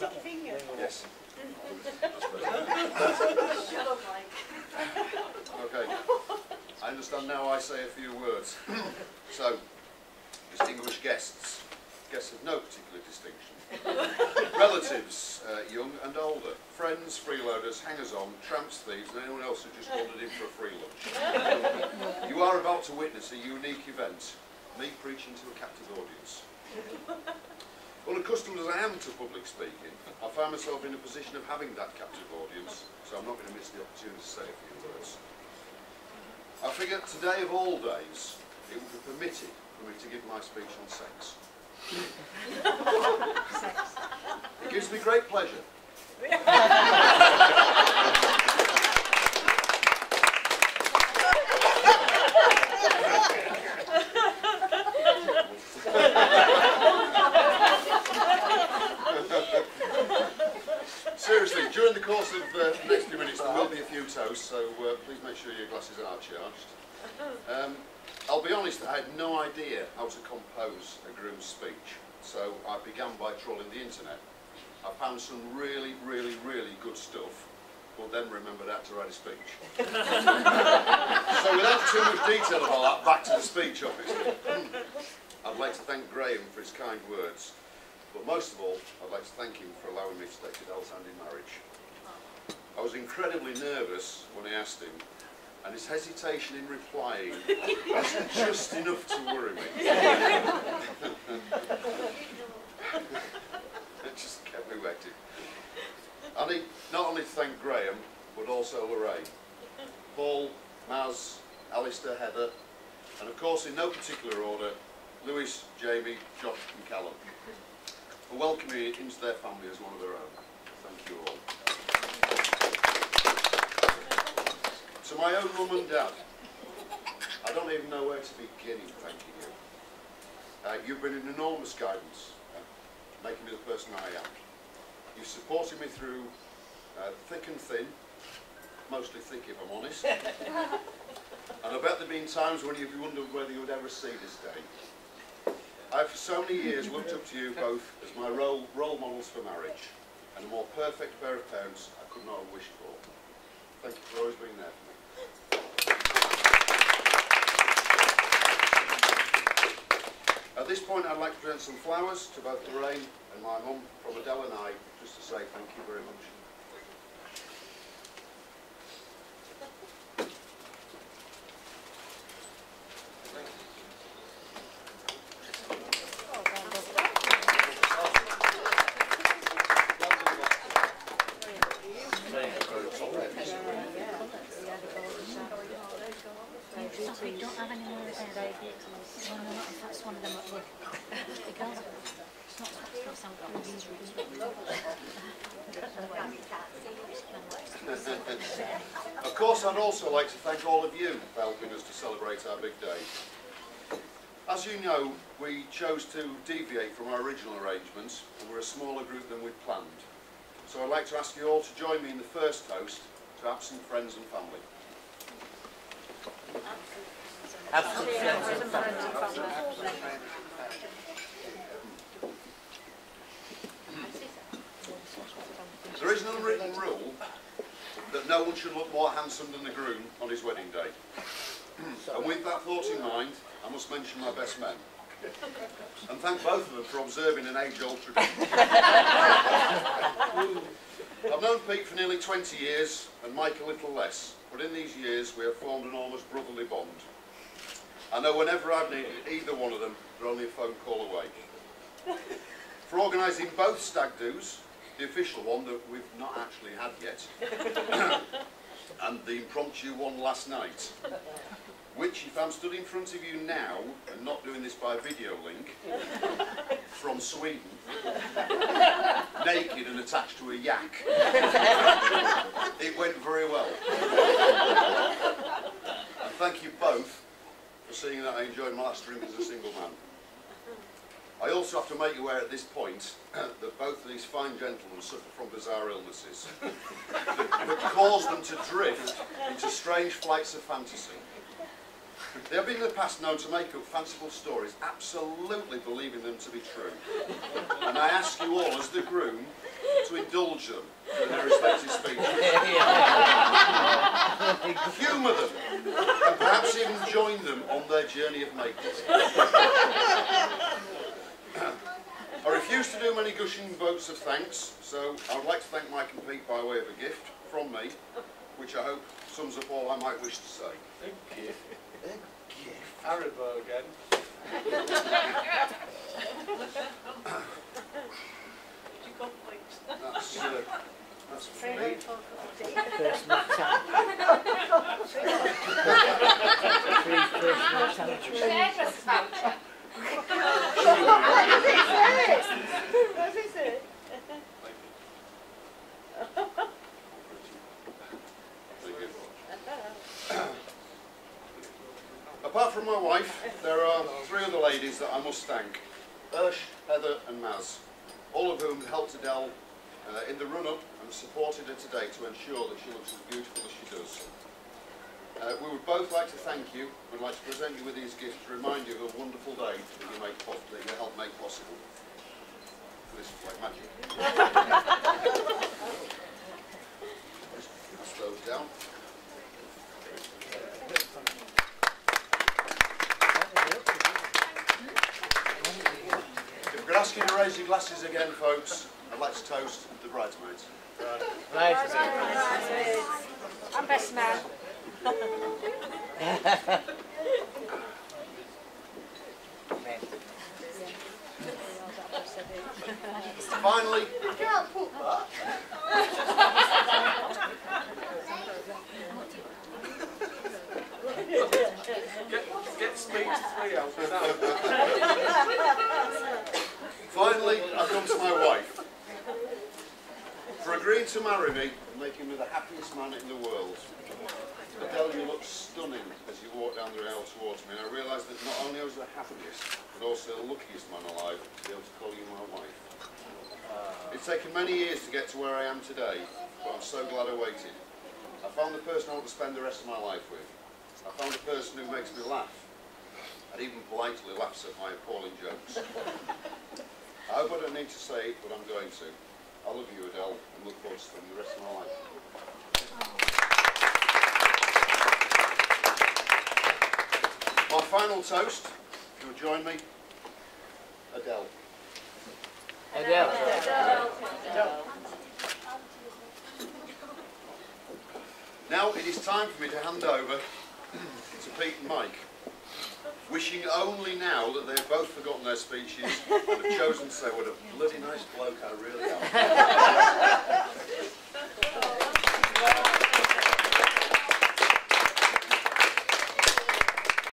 Stick your finger. Yes. Shut up, Mike. Okay. I understand now I say a few words. So, distinguished guests, guests of no particular distinction, relatives, young and older, friends, freeloaders, hangers-on, tramps, thieves, and anyone else who just wandered in for a free lunch. You are about to witness a unique event, me preaching to a captive audience. Unaccustomed as I am to public speaking, I find myself in a position of having that captive audience, so I'm not going to miss the opportunity to say a few words. I figure today of all days, it would be permitted for me to give my speech on sex. It gives me great pleasure. Seriously, during the course of the next few minutes there will be a few toasts, so please make sure your glasses are charged. I'll be honest, I had no idea how to compose a groom's speech, so I began by trawling the internet. I found some really good stuff, but then remembered how to write a speech. So without too much detail about that, back to the speech obviously. I'd like to thank Graham for his kind words, but most of all, I'd like to thank him for allowing me to take Adele's hand in marriage. I was incredibly nervous when I asked him, and his hesitation in replying was just enough to worry me. It just kept me waiting. I need not only to thank Graham, but also Lorraine, Paul, Maz, Alistair, Heather, and of course in no particular order, Lewis, Jamie, Josh and Callum, for welcoming me into their family as one of their own. Thank you all. To my own mum and dad, I don't even know where to begin in thanking you. You've been an enormous guidance, making me the person I am. You've supported me through thick and thin, mostly thick if I'm honest. And I bet there have been times when you've wondered whether you would ever see this day. I've for so many years looked up to you both as my role models for marriage, and a more perfect pair of parents I could not have wished for. Thank you for always being there for me. At this point I'd like to present some flowers to both Lorraine and my mum from Adele and I, just to say thank you very much. We don't have any more of them. No, that's one of them at work. The girls, it's not some these rooms. Of course, I'd also like to thank all of you for helping us to celebrate our big day. As you know, we chose to deviate from our original arrangements, and we're a smaller group than we'd planned. So I'd like to ask you all to join me in the first toast to absent friends and family. There is an unwritten rule that no one should look more handsome than the groom on his wedding day. And with that thought in mind, I must mention my best men. And thank both of them for observing an age-old tradition. I've known Pete for nearly 20 years, and Mike a little less, but in these years we have formed an almost brotherly bond. I know whenever I've needed either one of them, they're only a phone call away. For organising both stag do's, the official one that we've not actually had yet, and the impromptu one last night, which, if I'm stood in front of you now and not doing this by video link, from Sweden, naked and attached to a yak, it went very well. And thank you both for seeing that I enjoyed my last drink as a single man. I also have to make you aware at this point that both of these fine gentlemen suffer from bizarre illnesses that cause them to drift into strange flights of fantasy. They have been in the past known to make up fanciful stories, absolutely believing them to be true. And I ask you all, as the groom, to indulge them in their respective speeches. Humour them, and perhaps even join them on their journey of making. I refuse to do many gushing votes of thanks, so I would like to thank Mike and Pete by way of a gift from me, which I hope sums up all I might wish to say. A gift. A gift. Haribo again. That's for me. Personal time. Free personal time. What does it say? Thank you. Apart from my wife, there are 3 other ladies that I must thank. Ursh, Heather and Maz, all of whom helped Adele in the run-up and supported her today to ensure that she looks as beautiful as she does. We would both like to thank you and like to present you with these gifts to remind you of a wonderful day that you helped make possible. This is like magic. Just pass those down. If I could ask you to raise your glasses again, folks, I'd like to toast the bridesmaids. Right. I'm best man. Finally, I can't put that. Get speech 3 out now. finally, I come to my wife. For agreeing to marry me and making me the happiest man in the world. Adele, you look stunning as you walk down the aisle towards me, and I realise that not only I was the happiest, but also the luckiest man alive to be able to call you my wife. It's taken many years to get to where I am today, but I'm so glad I waited. I found the person I want to spend the rest of my life with. I found a person who makes me laugh, and even politely laughs at my appalling jokes. I hope I don't need to say it, but I'm going to. I love you, Adele, and look forward to spending the rest of my life. My final toast, if you'll join me, Adele. Adele. Now it is time for me to hand over to Pete and Mike, wishing only now that they've both forgotten their speeches and have chosen to say what a bloody nice bloke I really am.